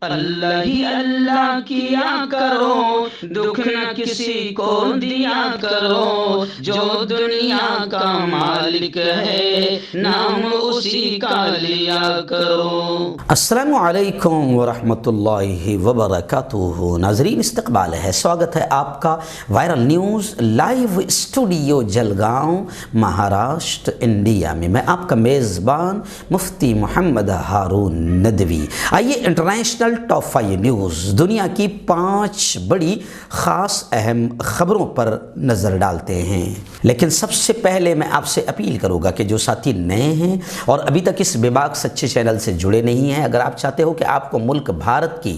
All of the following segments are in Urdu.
اللہ ہی اللہ کیا کرو، دکھ نہ کسی کو دیا کرو، جو دنیا کا مالک ہے نام اسی کا لیا کرو۔ السلام علیکم ورحمۃ اللہ وبرکاتہ۔ ناظرین، استقبال ہے، سواگت ہے آپ کا viral news live studio Jalgaon, Maharashtra, India میں۔ میں آپ کا میزبان مفتی محمد ہارون ندوی۔ آئیے انٹرنیشنل ٹاپ 5 نیوز، دنیا کی 5 بڑی خاص اہم خبروں پر نظر ڈالتے ہیں۔ لیکن سب سے پہلے میں آپ سے اپیل کروں گا کہ جو ساتھی نئے ہیں اور ابھی تک اس بے باک سچے چینل سے جڑے نہیں ہیں، اگر آپ چاہتے ہو کہ آپ کو ملک بھارت کی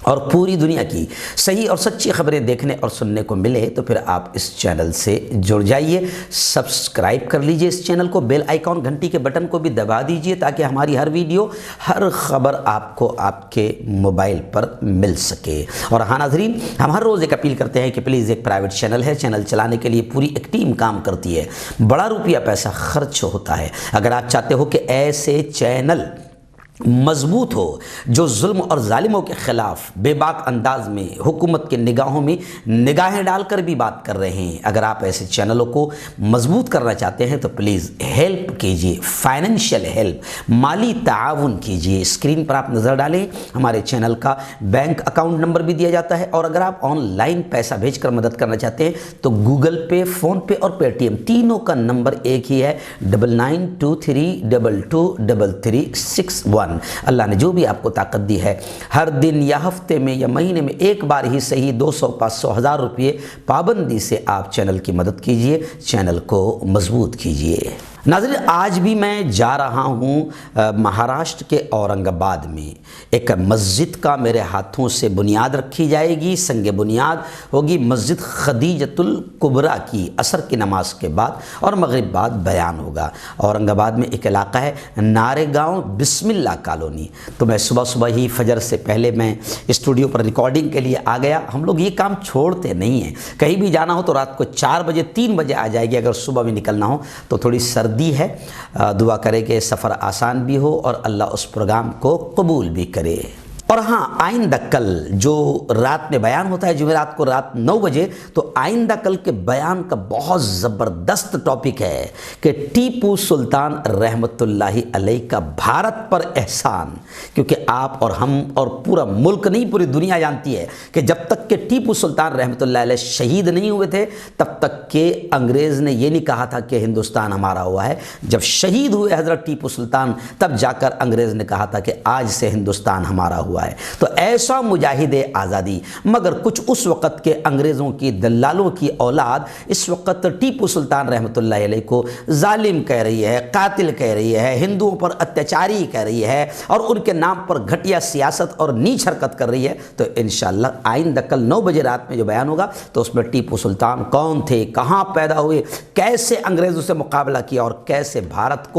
اور پوری دنیا کی صحیح اور سچی خبریں دیکھنے اور سننے کو ملے تو پھر آپ اس چینل سے جڑ جائیے، سبسکرائب کر لیجئے اس چینل کو، بیل آئیکن گھنٹی کے بٹن کو بھی دبا دیجئے تاکہ ہماری ہر ویڈیو، ہر خبر آپ کو آپ کے موبائل پر مل سکے۔ اور ہاں ناظرین، ہم ہر روز ایک اپیل کرتے ہیں کہ پلیز، ایک پرائیویٹ چینل ہے، چینل چلانے کے لیے پوری ایک ٹیم کام کرتی ہے، بڑا روپیہ پیسہ خرچ ہوتا ہے۔ اگر آپ چاہتے ہو کہ ایسے چینل مضبوط ہو جو ظلم اور ظالموں کے خلاف بے باک انداز میں حکومت کے نگاہوں میں نگاہیں ڈال کر بھی بات کر رہے ہیں، اگر آپ ایسے چینلوں کو مضبوط کرنا چاہتے ہیں تو پلیز ہیلپ کیجئے، فائنینشیل ہیلپ، مالی تعاون کیجئے۔ اسکرین پر آپ نظر ڈالیں، ہمارے چینل کا بینک اکاؤنٹ نمبر بھی دیا جاتا ہے، اور اگر آپ آن لائن پیسہ بھیج کر مدد کرنا چاہتے ہیں تو گوگل پے، فون پے اور پے ٹی ایم تینوں کا نمبر ایک ہی ہے، 9923223361۔ اللہ نے جو بھی آپ کو طاقت دی ہے، ہر دن یا ہفتے میں یا مہینے میں ایک بار ہی صحیح 200، 500، 1000 روپے پابندی سے آپ چینل کی مدد کیجئے، چینل کو مضبوط کیجئے۔ ناظرین، آج بھی میں جا رہا ہوں مہاراشٹر کے اورنگ آباد میں، ایک مسجد کا میرے ہاتھوں سے بنیاد رکھی جائے گی، سنگ بنیاد ہوگی مسجد خدیجۃ الکبریٰ کی، عصر کی نماز کے بعد اور مغرب بعد بیان ہوگا۔ اورنگ آباد میں ایک علاقہ ہے نارے گاؤں بسم اللہ کالونی، تو میں صبح ہی فجر سے پہلے میں اسٹوڈیو پر ریکارڈنگ کے لیے آ گیا۔ ہم لوگ یہ کام چھوڑتے نہیں ہیں، کہیں بھی جانا ہو تو رات کو 4 بجے 3 بجے آ جائے گی، اگر صبح بھی نکلنا ہو تو تھوڑی سردی ہے، دعا کرے کہ سفر آسان بھی ہو اور اللہ اس پروگرام کو قبول بھی کرے۔ اور ہاں، آئندہ کل جو رات میں بیان ہوتا ہے جمعرات کو رات 9 بجے، تو آئندہ کل کے بیان کا بہت زبردست ٹاپک ہے کہ ٹیپو سلطان رحمۃ اللہ علیہ کا بھارت پر احسان، کیونکہ آپ اور ہم اور پورا ملک نہیں، پوری دنیا جانتی ہے کہ جب تک کہ ٹیپو سلطان رحمۃ اللہ علیہ شہید نہیں ہوئے تھے تب تک کہ انگریز نے یہ نہیں کہا تھا کہ ہندوستان ہمارا ہوا ہے۔ جب شہید ہوئے حضرت ٹیپو سلطان تب جا کر انگریز نے کہا تھا کہ آج سے ہندوستان ہمارا ہوا ہے۔ تو ایسا مجاہد آزادی، مگر کچھ اس وقت کے انگریزوں کی دلالوں کی اولاد اس وقت ٹیپو سلطان رحمۃ اللہ علیہ کو ظالم کہہ رہی ہے، قاتل کہہ رہی ہے، ہندوؤں پر اتیاچاری کہہ رہی ہے اور ان کے نام پر گھٹیا سیاست اور نیچ حرکت کر رہی ہے۔ تو انشاءاللہ آئندہ کل 9 بجے رات میں جو بیان ہوگا تو اس میں ٹیپو سلطان کون تھے، کہاں پیدا ہوئے، کیسے انگریزوں سے مقابلہ کیا اور کیسے بھارت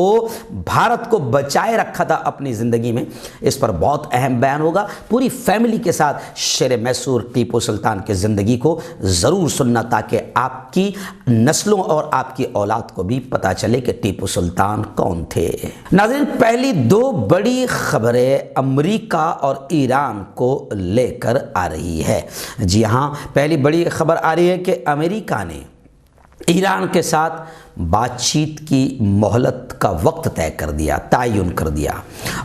کو بچائے رکھا تھا اپنی زندگی میں، اس پر بہت اہم بیان ہوگا۔ پوری فیملی کے ساتھ شیر میسور ٹیپو سلطان کی زندگی کو ضرور سننا تاکہ آپ کی نسلوں اور آپ کی اولاد کو بھی پتہ چلے کہ ٹیپو سلطان کون تھے۔ ناظرین، پہلی 2 بڑی خبریں امریکہ اور ایران کو لے کر آ رہی ہے۔ جی ہاں، پہلی بڑی خبر آ رہی ہے کہ امریکہ نے ایران کے ساتھ بات چیت کی مہلت کا وقت طے کر دیا، تعین کر دیا،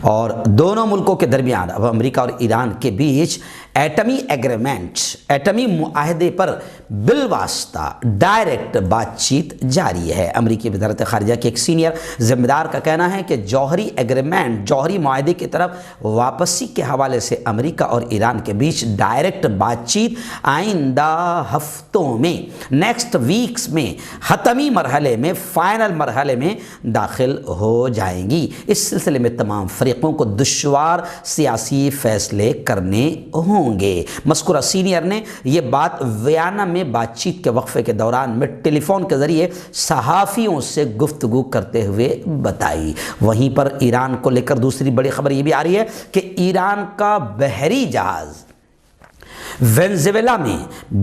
اور دونوں ملکوں کے درمیان اب امریکہ اور ایران کے بیچ ایٹمی ایگریمنٹ، ایٹمی معاہدے پر بالواسطہ ڈائریکٹ بات چیت جاری ہے۔ امریکی وزارت خارجہ کے ایک سینئر ذمہ دار کا کہنا ہے کہ جوہری ایگریمنٹ، جوہری معاہدے کی طرف واپسی کے حوالے سے امریکہ اور ایران کے بیچ ڈائریکٹ بات چیت آئندہ ہفتوں میں، نیکسٹ ویکس میں حتمی مرحلے میں، فائنل مرحلے میں داخل ہو جائیں گی۔ اس سلسلے میں تمام فریقوں کو دشوار سیاسی فیصلے کرنے ہوں گے۔ مذکورہ سینئر نے یہ بات ویانا میں بات چیت کے وقفے کے دوران میں ٹیلی فون کے ذریعے صحافیوں سے گفتگو کرتے ہوئے بتائی۔ وہیں پر ایران کو لے کر دوسری بڑی خبر یہ بھی آ رہی ہے کہ ایران کا بحری جہاز وینزویلا میں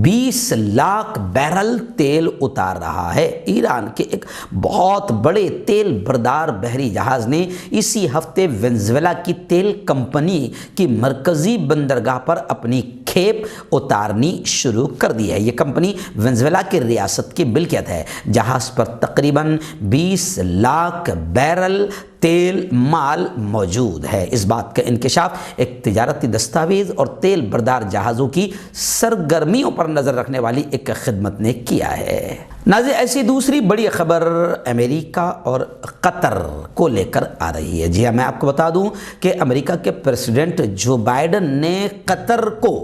20 لاکھ بیرل تیل اتار رہا ہے۔ ایران کے ایک بہت بڑے تیل بردار بحری جہاز نے اسی ہفتے وینزویلا کی تیل کمپنی کی مرکزی بندرگاہ پر اپنی کھیپ اتارنی شروع کر دی ہے۔ یہ کمپنی وینزویلا کی ریاست کی ملکیت ہے۔ جہاز پر تقریباً 20 لاکھ بیرل تیل مال موجود ہے۔ اس بات کا انکشاف ایک تجارتی دستاویز اور تیل بردار جہازوں کی سرگرمیوں پر نظر رکھنے والی ایک خدمت نے کیا ہے۔ ناظرین، ایسی دوسری بڑی خبر امریکہ اور قطر کو لے کر آ رہی ہے۔ جی ہاں، میں آپ کو بتا دوں کہ امریکہ کے پریزیڈنٹ جو بائیڈن نے قطر کو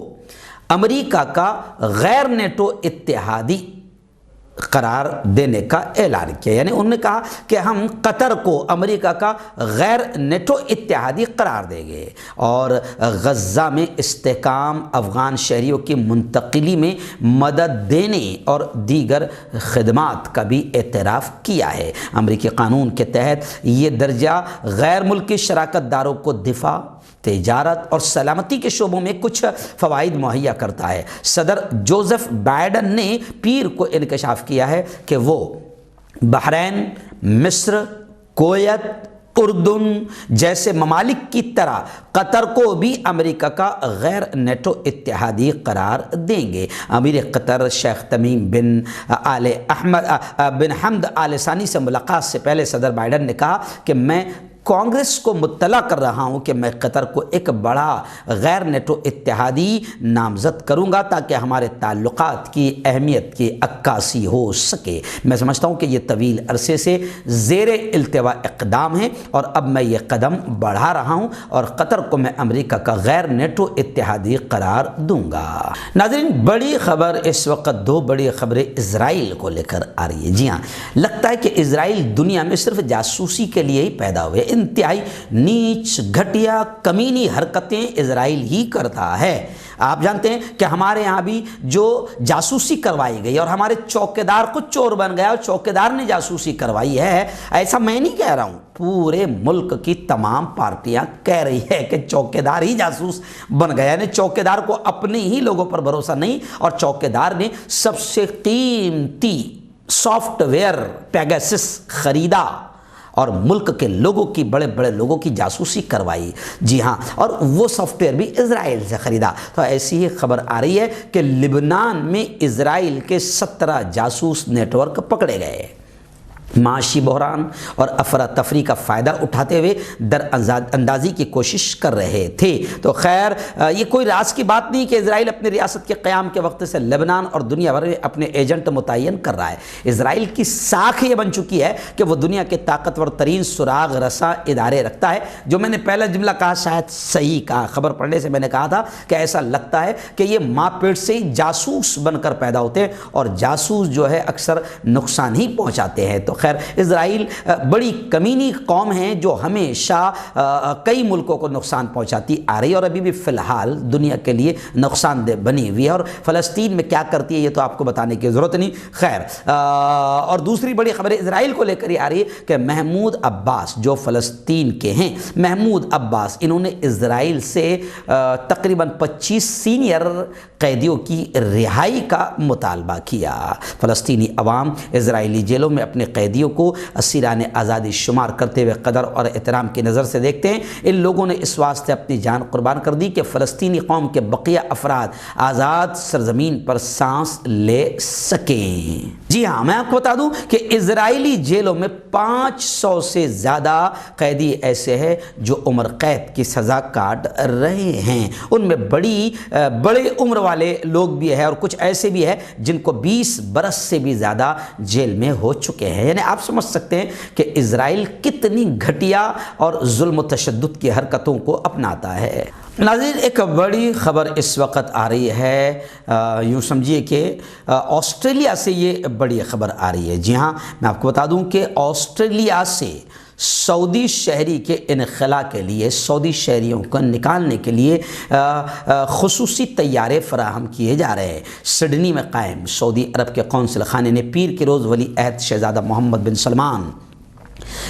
امریکہ کا غیر نیٹو اتحادی قرار دینے کا اعلان کیا، یعنی انہوں نے کہا کہ ہم قطر کو امریکہ کا غیر نیٹو اتحادی قرار دیں گے، اور غزہ میں استحکام، افغان شہریوں کی منتقلی میں مدد دینے اور دیگر خدمات کا بھی اعتراف کیا ہے۔ امریکی قانون کے تحت یہ درجہ غیر ملکی شراکت داروں کو دفاع، تجارت اور سلامتی کے شعبوں میں کچھ فوائد مہیا کرتا ہے۔ صدر جوزف بائیڈن نے پیر کو انکشاف کیا ہے کہ وہ بحرین، مصر، کویت، اردن جیسے ممالک کی طرح قطر کو بھی امریکہ کا غیر نیٹو اتحادی قرار دیں گے۔ امیر قطر شیخ تمیم بن حمد آل ثانی سے ملاقات سے پہلے صدر بائیڈن نے کہا کہ میں کانگریس کو مطلع کر رہا ہوں کہ میں قطر کو ایک بڑا غیر نیٹو اتحادی نامزد کروں گا تاکہ ہمارے تعلقات کی اہمیت کی عکاسی ہو سکے۔ میں سمجھتا ہوں کہ یہ طویل عرصے سے زیر التوا اقدام ہے اور اب میں یہ قدم بڑھا رہا ہوں اور قطر کو میں امریکہ کا غیر نیٹو اتحادی قرار دوں گا۔ ناظرین، بڑی خبر اس وقت، دو بڑی خبریں اسرائیل کو لے کر آ رہی ہے۔ جی ہاں، لگتا ہے کہ اسرائیل دنیا میں صرف جاسوسی کے لیے ہی پیدا ہوئے۔ انتہائی نیچ، گھٹیا، کمینی حرکتیں اسرائیل ہی کرتا ہے۔ آپ جانتے ہیں کہ ہمارے یہاں بھی جو جاسوسی کروائی گئی اور ہمارے چوکیدار خود چور بن گیا اور چوکیدار نے جاسوسی کروائی ہے، ایسا میں نہیں کہہ رہا ہوں، پورے ملک کی تمام پارٹیاں کہہ رہی ہے کہ چوکیدار ہی جاسوس بن گیا، یعنی چوکیدار کو اپنے ہی لوگوں پر بھروسہ نہیں، اور چوکیدار نے سب سے قیمتی سافٹ ویئر پیگاسس خریدا اور ملک کے لوگوں کی، بڑے بڑے لوگوں کی جاسوسی کروائی۔ جی ہاں، اور وہ سافٹ ویئر بھی اسرائیل سے خریدا۔ تو ایسی ہی خبر آ رہی ہے کہ لبنان میں اسرائیل کے 17 جاسوس نیٹ ورک پکڑے گئے۔ معاشی بحران اور افراتفری کا فائدہ اٹھاتے ہوئے در اندازی کی کوشش کر رہے تھے۔ تو خیر، یہ کوئی راز کی بات نہیں کہ اسرائیل اپنی ریاست کے قیام کے وقت سے لبنان اور دنیا بھر میں اپنے ایجنٹ متعین کر رہا ہے۔ اسرائیل کی ساکھ یہ بن چکی ہے کہ وہ دنیا کے طاقتور ترین سراغ رساں ادارے رکھتا ہے۔ جو میں نے پہلا جملہ کہا شاید صحیح کہا، خبر پڑھنے سے میں نے کہا تھا کہ ایسا لگتا ہے کہ یہ ماں پیٹ سے ہی جاسوس بن کر پیدا ہوتے ہیں، اور جاسوس جو ہے اکثر نقصان ہی پہنچاتے ہیں۔ تو خیر، اسرائیل بڑی کمینی قوم ہے جو ہمیشہ کئی ملکوں کو نقصان پہنچاتی آ رہی ہے اور ابھی بھی فی الحال دنیا کے لیے نقصان دہ بنی ہوئی ہے، اور فلسطین میں کیا کرتی ہے یہ تو آپ کو بتانے کی ضرورت نہیں۔ خیر، اور دوسری بڑی خبر اسرائیل کو لے کر یہ آ رہی ہے کہ محمود عباس جو فلسطین کے ہیں، محمود عباس، انہوں نے اسرائیل سے تقریباً 25 سینئر قیدیوں کی رہائی کا مطالبہ کیا۔ فلسطینی عوام اسرائیلی جیلوں میں اپنے قیدیوں کو اسیران آزادی شمار کرتے ہوئے قدر اور احترام کی نظر سے دیکھتے ہیں۔ ان لوگوں نے اس واسطے اپنی جان قربان کر دی کہ فلسطینی قوم کے بقیہ افراد آزاد سرزمین پر سانس لے سکیں۔ جی ہاں، میں آپ کو بتا دوں کہ اسرائیلی جیلوں میں 500 سے زیادہ قیدی ایسے ہیں جو عمر قید کی سزا کاٹ رہے ہیں۔ ان میں بڑے عمر والے لوگ بھی ہیں اور کچھ ایسے بھی ہیں جن کو 20 برس سے بھی زیادہ جیل میں ہو چکے ہیں۔ یعنی آپ سمجھ سکتے ہیں کہ اسرائیل کتنی گھٹیا اور ظلم و تشدد کی حرکتوں کو اپناتا ہے۔ ناظرین، ایک بڑی خبر اس وقت آ رہی ہے، یوں سمجھیے کہ آسٹریلیا سے یہ بڑی خبر آ رہی ہے۔ جی ہاں، میں آپ کو بتا دوں کہ آسٹریلیا سے سعودی شہری کے انخلاء کے لیے، سعودی شہریوں کو نکالنے کے لیے خصوصی طیارے فراہم کیے جا رہے ہیں۔ سڈنی میں قائم سعودی عرب کے قونصل خانے نے پیر کے روز ولی عہد شہزادہ محمد بن سلمان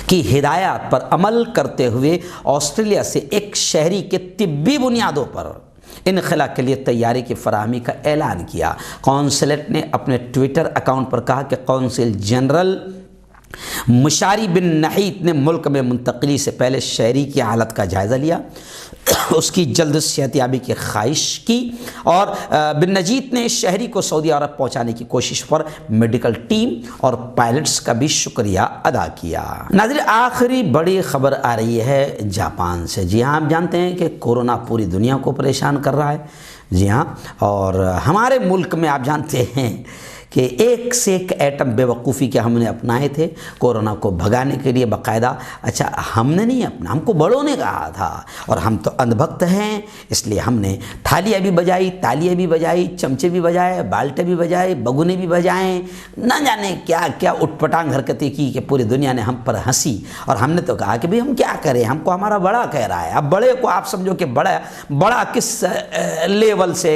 کی ہدایات پر عمل کرتے ہوئے آسٹریلیا سے ایک شہری کے طبی بنیادوں پر انخلا کے لیے تیاری کی فراہمی کا اعلان کیا۔ قونصلیٹ نے اپنے ٹویٹر اکاؤنٹ پر کہا کہ قونصل جنرل مشاری بن نحیت نے ملک میں منتقلی سے پہلے شہری کی حالت کا جائزہ لیا، اس کی جلد صحتیابی کی خواہش کی اور بن نجیت نے شہری کو سعودی عرب پہنچانے کی کوشش پر میڈیکل ٹیم اور پائلٹس کا بھی شکریہ ادا کیا۔ ناظرین، آخری بڑی خبر آ رہی ہے جاپان سے۔ جی ہاں، آپ جانتے ہیں کہ کورونا پوری دنیا کو پریشان کر رہا ہے۔ جی ہاں، اور ہمارے ملک میں آپ جانتے ہیں کہ ایک سے ایک ایٹم بے وقوفی کے ہم نے اپنائے تھے کورونا کو بھگانے کے لیے باقاعدہ۔ اچھا، ہم نے نہیں اپنا، ہم کو بڑوں نے کہا تھا، اور ہم تو اندھ بھکت ہیں، اس لیے ہم نے تھالیاں بھی بجائی، تالیاں بھی بجائی، چمچے بھی بجائے، بالٹے بھی بجائے، بگونے بھی بجائیں، نہ جانے کیا کیا اٹھ پٹانگ حرکتیں کی کہ پوری دنیا نے ہم پر ہنسی۔ اور ہم نے تو کہا کہ بھئی ہم کیا کریں، ہم کو ہمارا بڑا کہہ رہا ہے۔ اب بڑے کو آپ سمجھو کہ بڑا کس لیول سے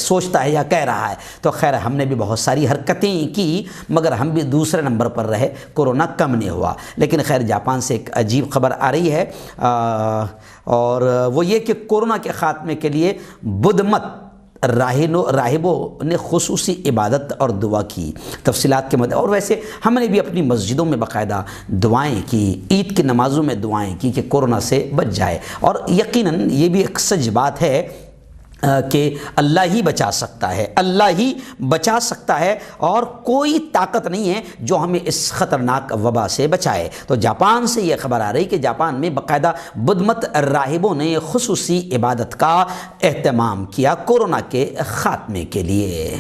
سوچتا ہے یا کہہ رہا ہے، تو خیر ہم نے بھی بہت ساری حرکتیں کی، مگر ہم بھی دوسرے نمبر پر رہے، کورونا کم نہیں ہوا۔ لیکن خیر جاپان سے ایک عجیب خبر آ رہی ہے، اور وہ یہ کہ کورونا کے خاتمے کے لیے بدھ مت راہبوں نے خصوصی عبادت اور دعا کی۔ تفصیلات کے مدد، اور ویسے ہم نے بھی اپنی مسجدوں میں باقاعدہ دعائیں کی، عید کی نمازوں میں دعائیں کی کہ کورونا سے بچ جائے۔ اور یقیناً یہ بھی ایک سچ بات ہے کہ اللہ ہی بچا سکتا ہے، اللہ ہی بچا سکتا ہے، اور کوئی طاقت نہیں ہے جو ہمیں اس خطرناک وبا سے بچائے۔ تو جاپان سے یہ خبر آ رہی کہ جاپان میں باقاعدہ بدھ مت راہبوں نے خصوصی عبادت کا اہتمام کیا کورونا کے خاتمے کے لیے۔